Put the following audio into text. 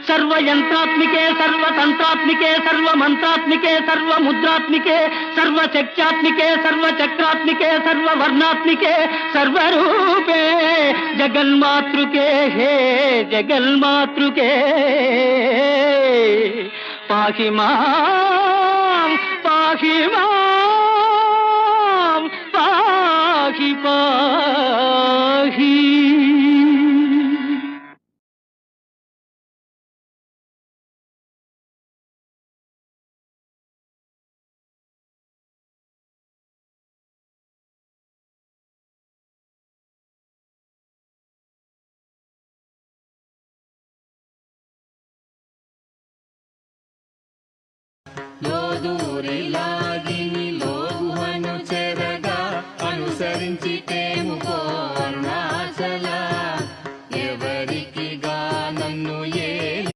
सर्वयंत्रात्मिके सर्वतंत्रात्मिके सर्वमंत्रात्मिके सर्वमुद्रात्मिके सर्वशक्त्यात्मिके सर्वचक्रात्मिके सर्ववर्णात्मिके सर्वरूपे जगन्मातृके हे जगन्मातृके पाहि मां पाहि मां पाहि मां